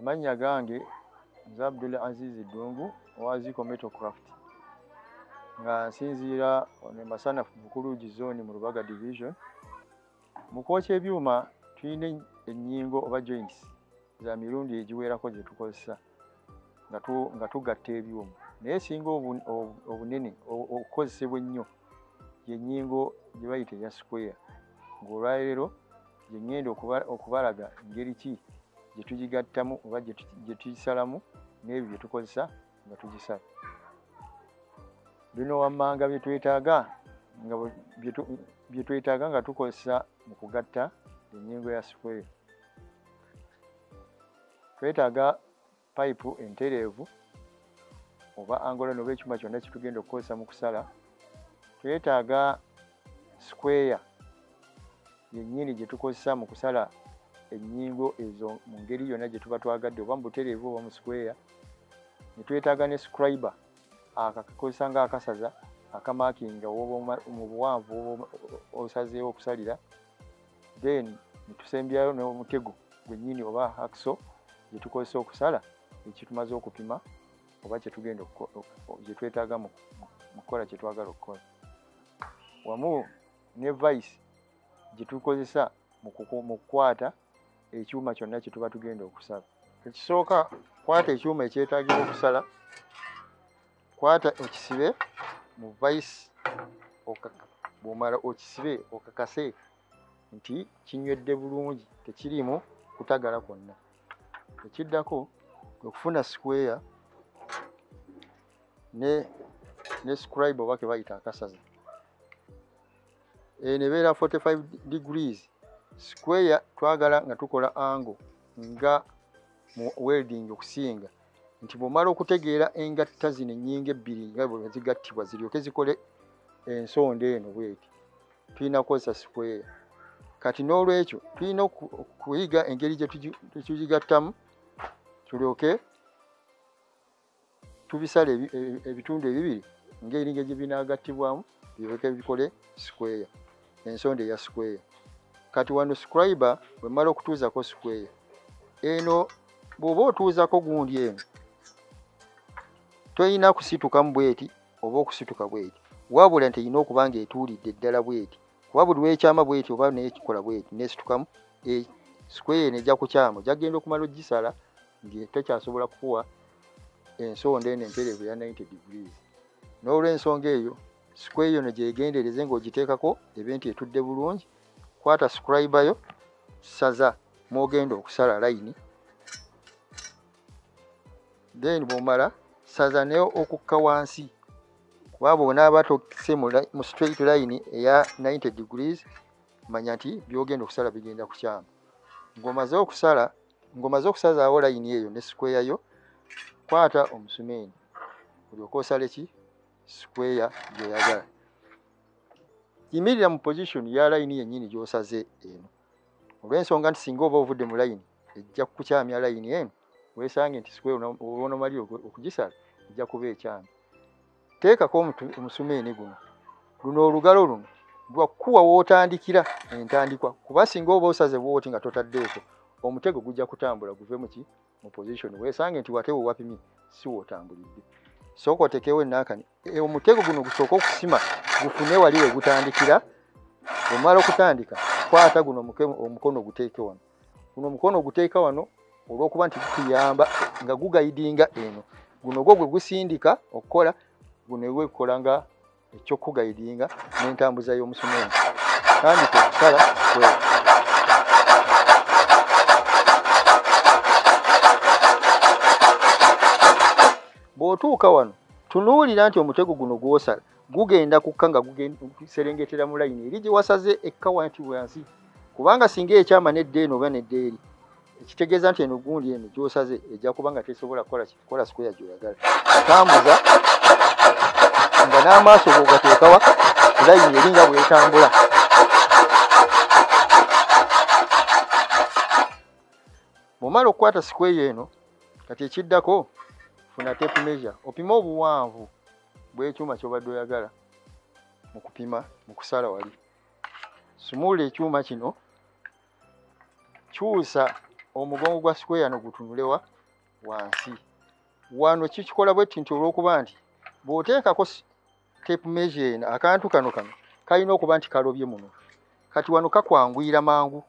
Amannya gange nze Abdul Aziz Dungu wa Ziko Metal Craft nga nsinziira ne Masana Bukuluugi zone mu Lubaga division. Mu kwokya ebyuma tulina ennyingo oba joints za mirundi egiwerako ze tukozesa nga tugatta ebyuma, naye singa obunene okukozesebwa ennyo y'ennyingo gye bayita eya square. Ng'olwaleero gye ŋŋenda okubalaga ngeri ki gye tugigattamu oba gye tugisalamu n'ebyo bye tukozesa nga tugisala. Bino wammanga bye twetaaga nga tukozesa mu kugatta ennyingo ya square. Twetaaga pipe entereevu oba angola oba ekyuma kyonna kye tugenda okukozesa mu kusala. Twetaaga square yennyini gye tukozesa mu kusala ennyingo ezo mu ngeri yonna gye tuba twagadde oba mu butereevu oba mu square. Ne twetaaga ne scriber akakozesa ng'akasaza akamaakinga mu buwanvu osazeewo okusalira. Then ne tusembyayo n'omutego gwennyini oba hacksaw gye tukozesa okusala ekitumaze okupima oba gye twetaaga mu kukola kye twagala okukola, wamu ne vice gye tukozesa mu kukwata ekyuma kyonna kye tuba tugenda okusala. Ekisooka, kwata ekyuma ekyetaagibwa okusala, kwata okisibe mu vice, bw'omala okisibe okakase nti kinywedde bulungi tekiriimu kutagala kwonna. Ekiddako okufuna square ne scribe oba ke bayita akasaza. Nebeera 45 degrees. Square twagala nga tukola angle nga mu welding okusinga nti bw'omala okutegeera engatta zino ennyingo ebbiri nga bwe zigattibwa ziryoke zikole ensonda eno bweti, tulina kukozesa square. Kati n'olwekyo tulina okuyiga engeri gye tugigattamu tulyoke tubisala ebitundu ebibiri ng'eringa gye binaagattibwamu biryoke bikole square, ensonda eya square. Kati wano scriber bw'emala okutuuzako square eno, bw'oba otuuzako gundi eno toyina kusitukamu bweti oba okusituka bweti, wabula nti erina okuba nga etuulidde ddala bweti, kuba buli lwekyama bweti oba nekikola bweti nesitukamu square nejja kukyama, gyagenda okumala ogisala nga tekyasobola kukuwa ensonda eno entereevu ya 90 degrees. N'olw'ensonga eyo square yono gyegendereze ng'ogiteekako ebe nti etudde bulungi. Kwata scriber yo, saza mwogenda okusala line, then bw'omala saza neyo okukka wansi, kuba bw'onaaba tokise mu straight line eya 90 degrees manya nti byogenda okusala bigenda kukyama. Ng'omaze okusazaawo line eyo ne square yo, kwata omusumeeni olyoke osale ki square gy'oyagala. Yimirira mu position ya line yennyini gy'osaze eno, olw'ensonga nti singa oba ovudde mu line ejja kukukyamya line eno, weesange nti square onomalira okugisala ejja kuba ekyamya. Teekako omusumeeni guno, olugalo luno lwakkuwa w'otandikira entandikwa, kuba singa oba osaze bw'oti nga totaddeeko omutego gujja kutambula guve mu position, weesange nti watewo wapimye si wootambulidde. Sooka otekewo ennaakani omutego guno gusooka okusima gufune wali we gutandikira. Omala okutandika kwata guno omukono guteeke wano, guno omukono guteeka wano olw'okuba nti gukuyamba nga gugayidinga eno, guno gwe gusindika okukola, guno gwekola nga ekyokugayidinga n'entambuza y'omusumeeni. Tandika okusala kwera. Bw'otuuka wano tunuulira nti omutego guno gw'osala gugenda kukka nga guserengetera mu line eri gye wasaze ekka wansi, kubanga singa ekyama nedda eno oba nedda eri, ekitegeeza nti eno gundi eno gy'osaze ejja kuba nga tesobola kukola square gy'oyagala. Tambuza nga n'amaaso bw'ogateekawa line eri nga bw'etambula. Bw'omala okukwata square eno, kati ekiddako funa tape measure, opime obuwanvu bw'ekyuma ky'obadde oyagala mu kupima mu kusala wali. Sumula ekyuma kino, kyusa omugongo gwa square no gutunulewa wansi. Wano kikikola bwe nti olw'okuba nti bw'oteekako tape measure eno akantu kano kalina okuba nti kalobye muno. Kati wano kakwanguyira mangu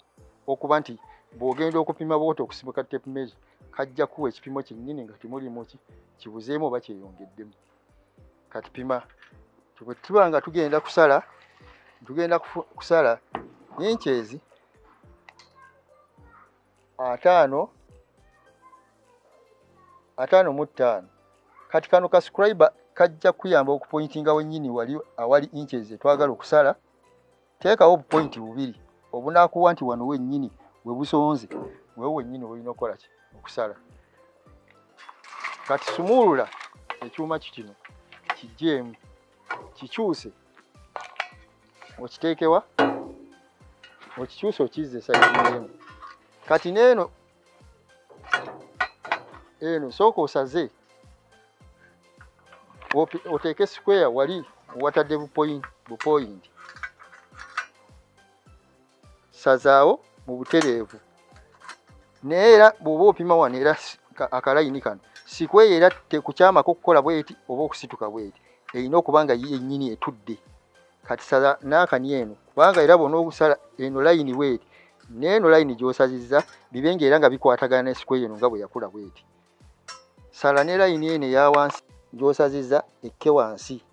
okuba nti bw'ogenda okupima bw'oti okusibuka tape measure kajja kuwa ekipimo kyennyini nga temulimu kibuzeemu oba kyeyongeddemu. Kati pima. Bwe tuba nga tugenda kusala inches 5.5. Kati kano ka scribe kajja kuyamba okupointinga wennyini wali awali inches twagala okusala. Teekawo obupointi bubiri obunaakuwa nti wano wennyini we busonze wewe wennyini olina okukola ki okusala. Kati sumuulula ekyuma kino kijjeemu kikyuse okiteekewa okikyuse okizze sayidi. Kati neeno sooka osaze oteeke square wali watadde bupoint. Sazaawo mu butereevu. Naye era bw'oba opima wano era akalayini kano square era tekukyamako okukola bweti oba okusituka bweti. Erina okuba nga yennyini etudde. Kati saza n'akani eno kubanga era bw'ona obusala eno layini bweti n'eno layini gy'osazizza bibenga era nga bikwatagana ne square eno nga bwe yakula bweti. Sala ne layini eno eya wansi gy'osazizza ekke wansi.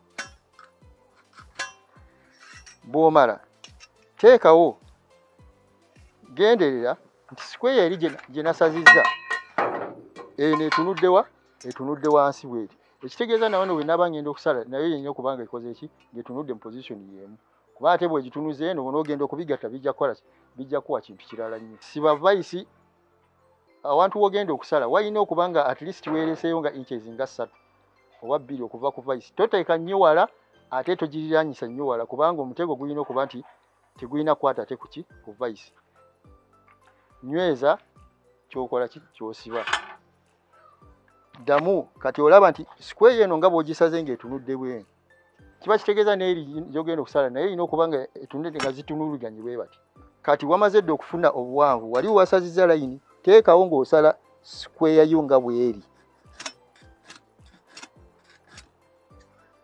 Bw'omala teekawo genderera nti square eri gye nasazizza eno etunudde wansi bweti. Ekitegeeza nawe bwe naaba ngenda okusala naye yenna okubanga ikoze eki ng'etunudde mu position y'emu. Kuba ate bwe gitunuze eno bw'onoogenda okubigatta bijja kuwa kintu kirala nnyo. Siba vayisi awantu w'ogenda okusala walina okuba nga at least weereseeyo nga inches nga 3 oba 2 okuva ku vayisi. Toteeka nnyo wala ate togiriraanyisa nnyo wala kubanga omutego gulina okuba nti tegulina kukwata ate ku vayisi. Nyweza kyokola kyosiba. Ddamu kati olaba nti square eno nga bw'ogisaze ng'etunudde bwenu. Kiba kitegeeza n'eri gy'ogenda okusala naye erina okuba nga etunudde nga zitunuluganye bwe bati. Kati wamaze dde okufuna obuwanvu wali wasazizza layini teekawo ng'osala square yo nga bw'eri.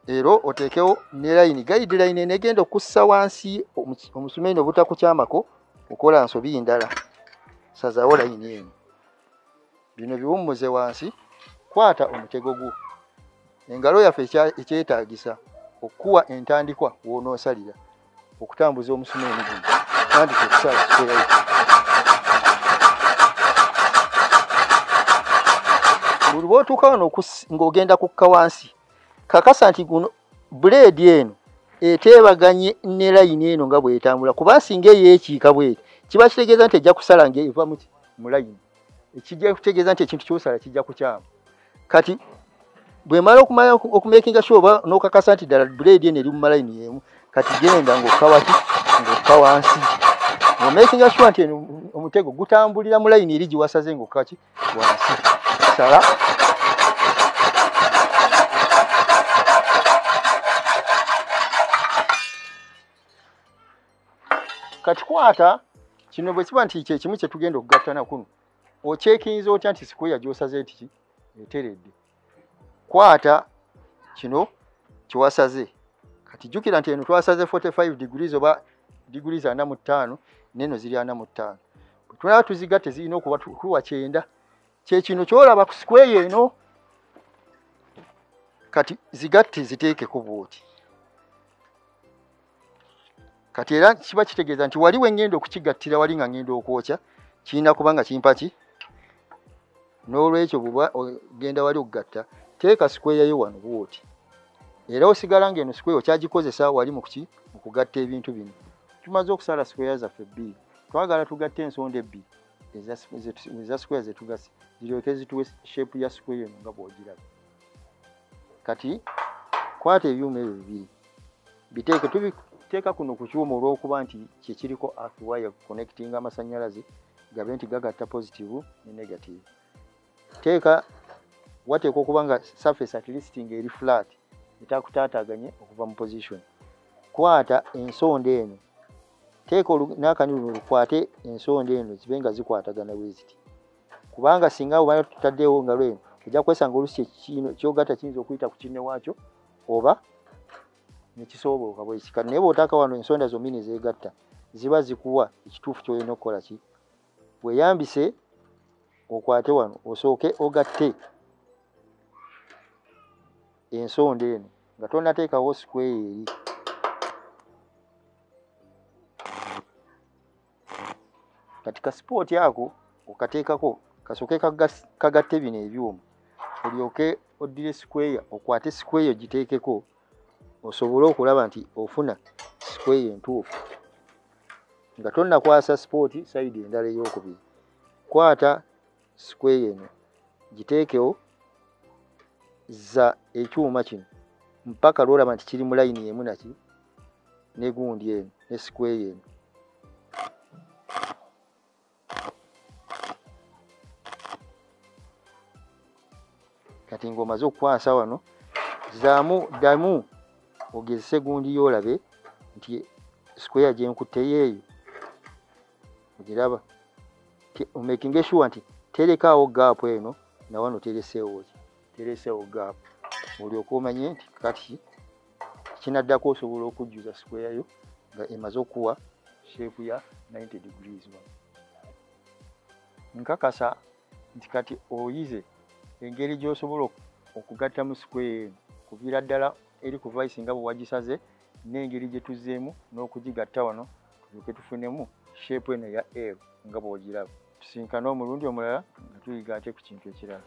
Ero oteekewo ne layini guideline enegenda okussa wansi omusumeeno obutakukyamako okola nsobi ndala. Sazaawo layini eno. Bino biwummuze wansi. Kwata omutego gwo. Engalo yaffe ekyetaagisa okuwa entandikwa w'onoosalira okutambuza omusumeeno guno tandika okusala square. Buli bw'otuuka wano ng'ogenda kukka wansi kakasa nti guno buleedi eno eteebaganye ne layini eno nga bw'etambula kuba singa eyeekiika bw'eti kiba kitegeeza nti ejja kusala ng'eva mu layini. Ekijja kutegeeza nti ekintu ky'osala kijja kukyama. Kati bwe mala okumakinga sure oba n'okakasa nti ddala buleedi eno eri mu malayini y'emu kati genda ng'okka wansi ng'omakinga sure nti omutego gutambulira mu layini eri giwasaze ng'okka wansi. Sala kati kwata kino bwe kiba nti kyekimu kye tugenda okugattana kuno okyekinza otya nti square gy'osaze nti eteredde. Kwata kino kiwasaze. Kati jjukira nti eno twasaze 45 degrees oba degrees 45 n'eno ziri 45. Bwe tulaba tuzigatte zirina okuba tuwa 9. Kyekino kyolaba ku square eno. Kati zigatte ziteekeko bw'oti. Kati era kiba kitegeeza nti wali wengenda okukigattira wali nga ngenda okwokya kirina kubanga kimpa ki. N'olwekyo bw'oba ogenda wali okugatta teeka square yo wano bw'oti. Era osigala ng'eno square okyagikozesa wali mu kugatta ebintu bino. Tumaze okusala square zaffe 2. Twagala tugatte ensonda 2 eza square zetugase ziryoke zituwe shape ya square eno nga bw'ogiraba. Kati kwata ebyuma ebyo bibiri biteeke tubiteeka kuno ku kyuma olw'okuba nti kye kiriko arc wire connecting amasannyalaze gabe nti gagatta positive ne negative. Teeka wateekwa okuba nga surface at least ng'eri flat etakutaataaganye okuva mu position. Kwata ensonda eno teeka n'akani luno lukwate ensonda eno zibe nga zikwatagana bwe ziti. kubanga singa oba tutaddewo ngalo eno ojja kwesanga olusi kino kyogatta kiyinza okuyita ku kinne waakyo oba nekisoboka bwekika. Naye bw'otaaka wano ensonda zommini zeegatta ziba zikuwa ekituufu ky'olina okukola ki. Weeyambise okwate wano osooke ogatte ensonda eno nga tonnateekawo square eri. Kati ka sport ako okateekako kasooke kagatte bino ebyuma olyoke oddire square okwate square giteekeko osobole okulaba nti ofuna square entuufu nga tonnakwasa sport side endala ey'okubiri. Kwata square eno giteekewo za ekyuma kino mpaka lwolaba nti kiri mu layini emu naki negundi eno ne square eno. Kati ng'omaze okukwasa wano zaamu ddamu ogezese gundi y'olabe nti square gyenkutteyo eyo ogiraba, omakinge sure nti terekaawo gaapu eno na wano tereseewo gaapu, olyoke omanye nti kati kinaddako osobola okujjuza square yo nga emaze okuwa shape ya 90 degrees. Nkakasa nti kati oyize engeri gy'osobola okugattamu square eno kuviira ddala eri ku vice nga bwe wagisaze n'engeri gye tuzzeemu n'okugigatta wano tulyoke tufunemu shape eno ya L nga bw'ogiraba. Tusinkane omulundi omulala nga tuyiga ate ku kintu ekirala.